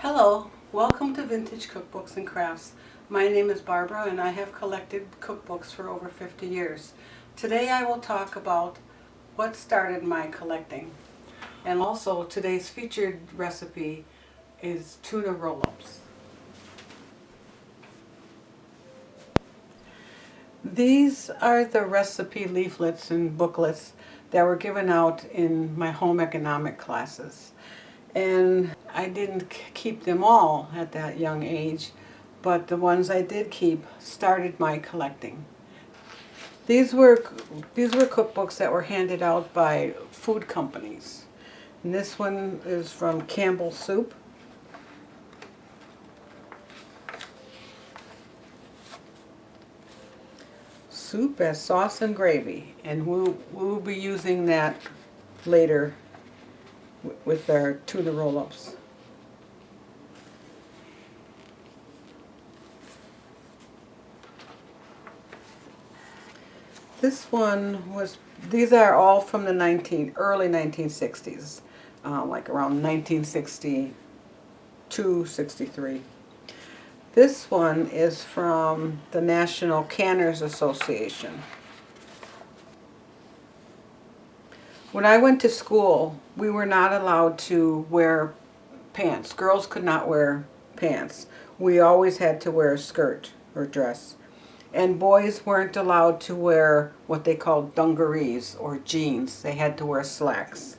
Hello, welcome to Vintage Cookbooks and Crafts. My name is Barbara and I have collected cookbooks for over 50 years. Today I will talk about what started my collecting. And also today's featured recipe is tuna roll-ups. These are the recipe leaflets and booklets that were given out in my home economic classes. And I didn't keep them all at that young age, but the ones I did keep started my collecting. These were cookbooks that were handed out by food companies. And this one is from Campbell's Soup. Soup as sauce and gravy, and we'll be using that later with our tuna roll-ups. This one was, these are all from the early 1960s, like around 1962, 63. This one is from the National Canners Association. When I went to school, we were not allowed to wear pants. Girls could not wear pants. We always had to wear a skirt or dress. And boys weren't allowed to wear what they called dungarees or jeans. They had to wear slacks.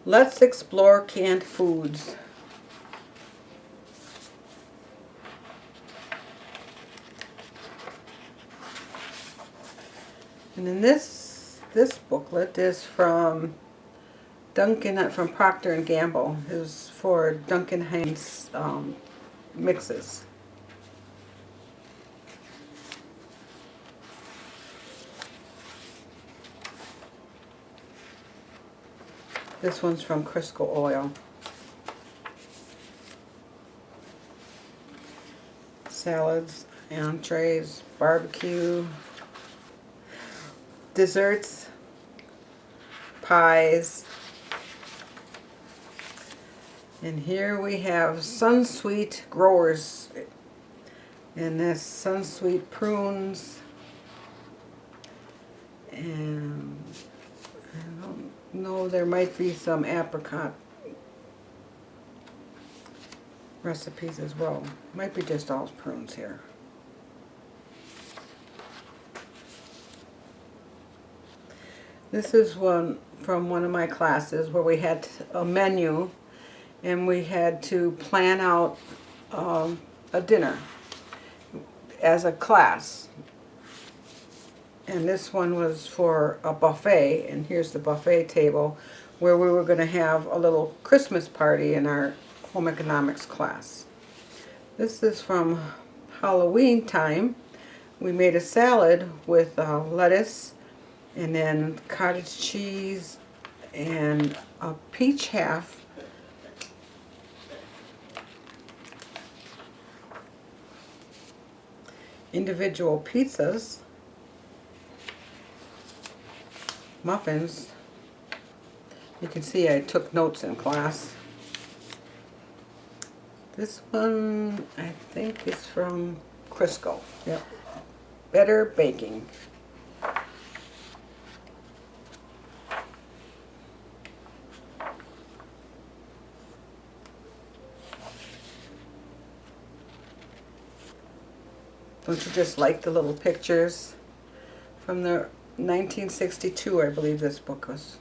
Let's explore canned foods. And then this booklet is from from Procter and Gamble. It was for Duncan Hines mixes. This one's from Crisco Oil. Salads, entrees, barbecue, desserts, pies. And here we have Sunsweet Growers. And this Sunsweet prunes. And I don't know, there might be some apricot recipes as well. Might be just all prunes here. This is one from one of my classes where we had a menu and we had to plan out a dinner as a class. And this one was for a buffet, and here's the buffet table where we were going to have a little Christmas party in our home economics class. This is from Halloween time. We made a salad with lettuce and then cottage cheese and a peach half. Individual pizzas, muffins. You can see I took notes in class. This one I think is from Crisco. Yep. Better Baking. Don't you just like the little pictures? From the 1962, I believe this book was.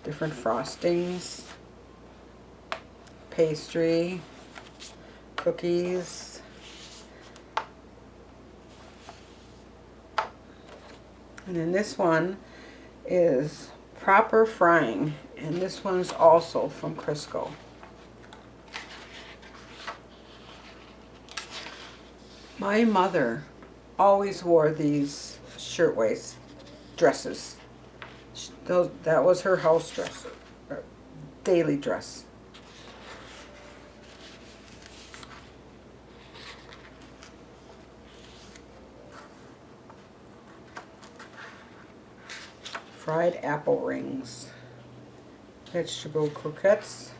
Different frostings, pastry, cookies. And then this one is Proper Frying, and this one's also from Crisco. My mother always wore these shirtwaist dresses. That was her house dress, daily dress. fried apple rings, vegetable croquettes,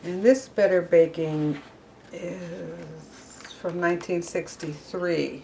and this Better Baking is from 1963.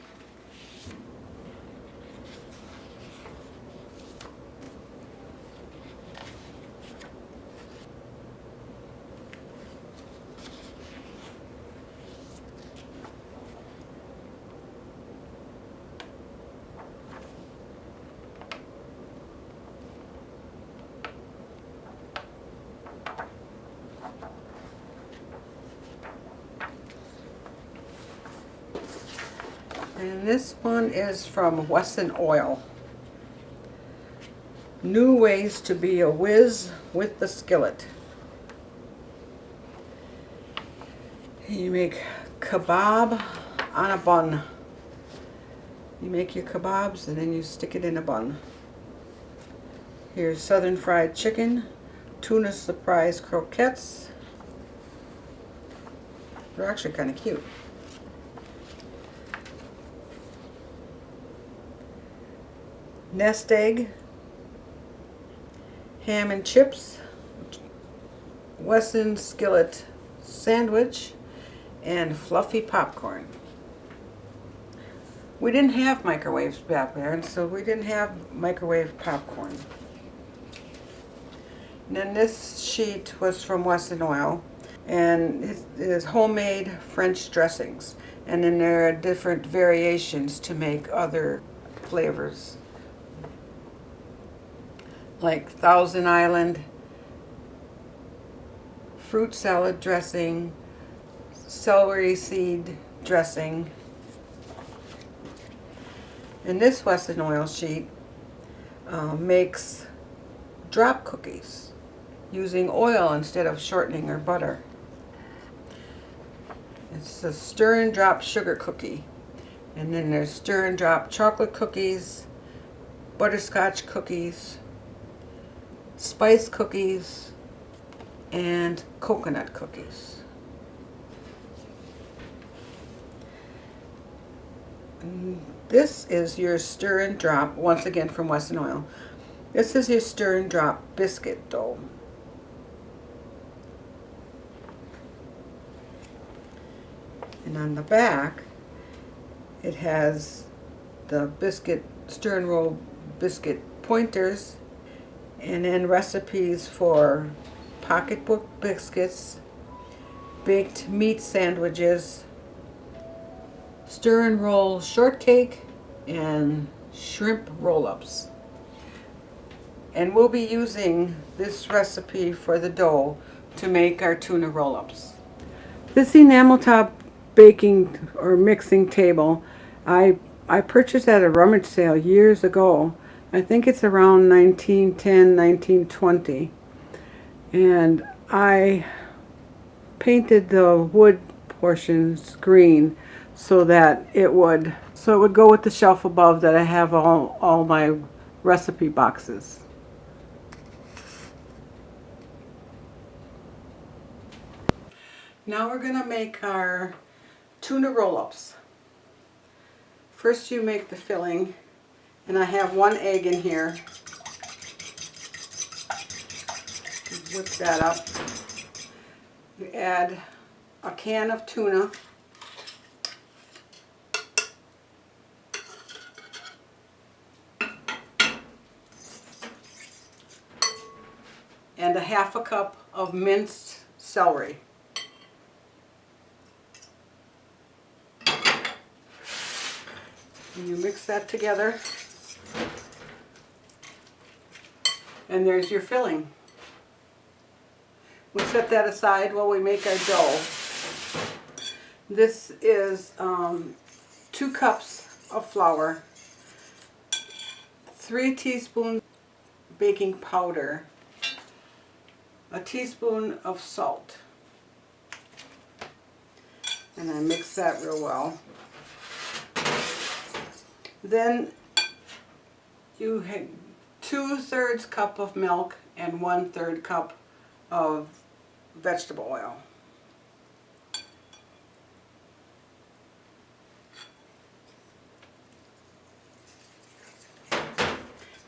And this one is from Wesson Oil. New ways to be a whiz with the skillet. You make kebab on a bun. You make your kebabs and then you stick it in a bun. Here's southern fried chicken, tuna surprise croquettes. They're actually kind of cute. Nest egg, ham and chips, Wesson skillet sandwich, and fluffy popcorn. We didn't have microwaves back there, and so we didn't have microwave popcorn. And then this sheet was from Wesson Oil, and it is homemade French dressings. And then there are different variations to make other flavors, like Thousand Island, fruit salad dressing, celery seed dressing. And this Wesson Oil sheet makes drop cookies using oil instead of shortening or butter. It's a stir and drop sugar cookie. And then there's stir and drop chocolate cookies, butterscotch cookies, spice cookies, and coconut cookies. And this is your stir and drop, once again from Wesson Oil. This is your stir and drop biscuit dough. And on the back, it has the biscuit, stir and roll biscuit pointers, and then recipes for pocketbook biscuits, baked meat sandwiches, stir and roll shortcake, and shrimp roll-ups. And we'll be using this recipe for the dough to make our tuna roll-ups. This enamel top baking or mixing table, I purchased at a rummage sale years ago. I think it's around 1910, 1920. And I painted the wood portions green so that it would go with the shelf above that I have all my recipe boxes. Now we're going to make our tuna roll-ups. First you make the filling, and I have 1 egg in here. Whip that up. You add a can of tuna. And a 1/2 cup of minced celery. And you mix that together. And there's your filling. We'll set that aside while we make our dough. This is 2 cups of flour, 3 teaspoons baking powder, a teaspoon of salt. And I mix that real well. Then you have 2/3 cup of milk and 1/3 cup of vegetable oil.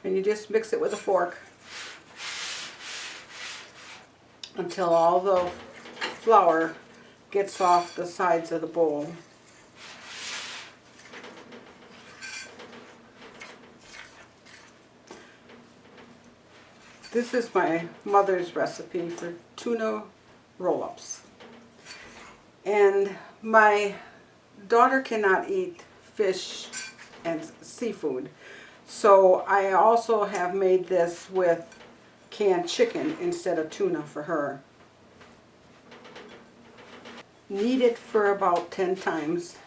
And you just mix it with a fork until all the flour gets off the sides of the bowl. This is my mother's recipe for tuna roll-ups. And my daughter cannot eat fish and seafood, so I also have made this with canned chicken instead of tuna for her. Knead it for about 10 times.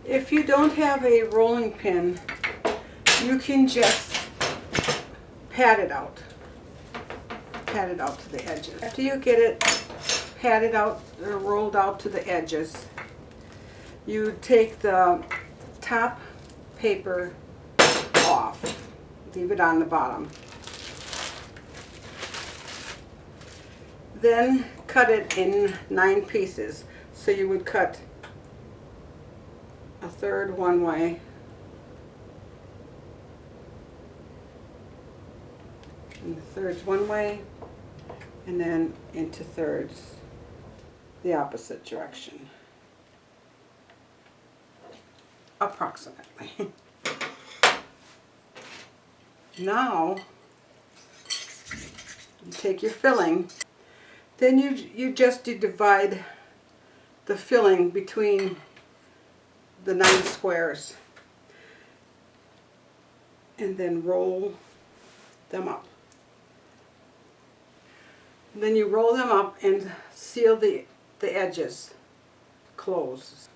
If you don't have a rolling pin, you can just pat it out. Pat it out to the edges. After you get it patted out or rolled out to the edges, you take the top paper off. Leave it on the bottom. Then cut it in 9 pieces. So you would cut a third one way, and the thirds one way, and then into thirds the opposite direction, approximately. Now you take your filling, then you just divide the filling between the 9 squares and then roll them up. Then you roll them up and seal the edges closed.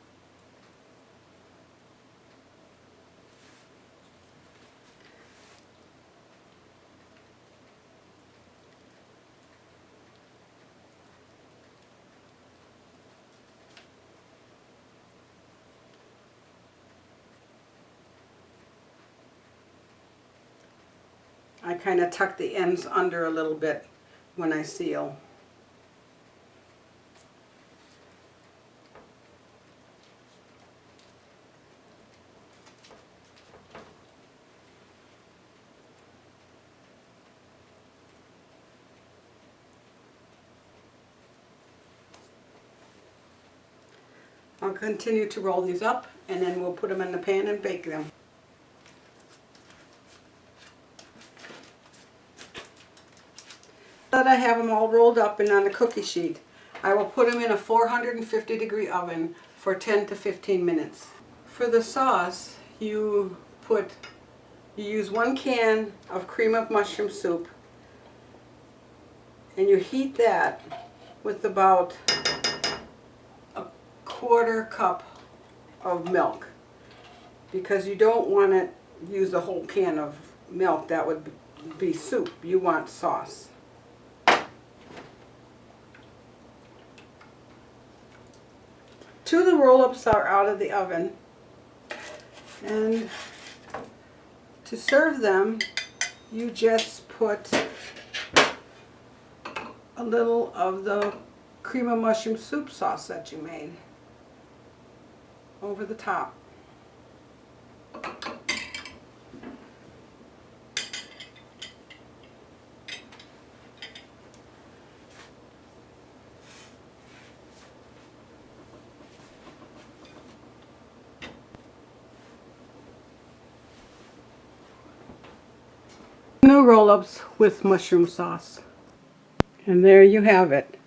I kind of tuck the ends under a little bit when I seal. I'll continue to roll these up, and then we'll put them in the pan and bake them. Now that I have them all rolled up and on a cookie sheet, I will put them in a 450-degree oven for 10 to 15 minutes. For the sauce, you use 1 can of cream of mushroom soup, and you heat that with about a 1/4 cup of milk, because you don't want to use a whole can of milk. That would be soup. You want sauce. Tuna roll-ups are out of the oven, and to serve them, you just put a little of the cream of mushroom soup sauce that you made over the top. Tuna roll-ups with mushroom sauce. And there you have it.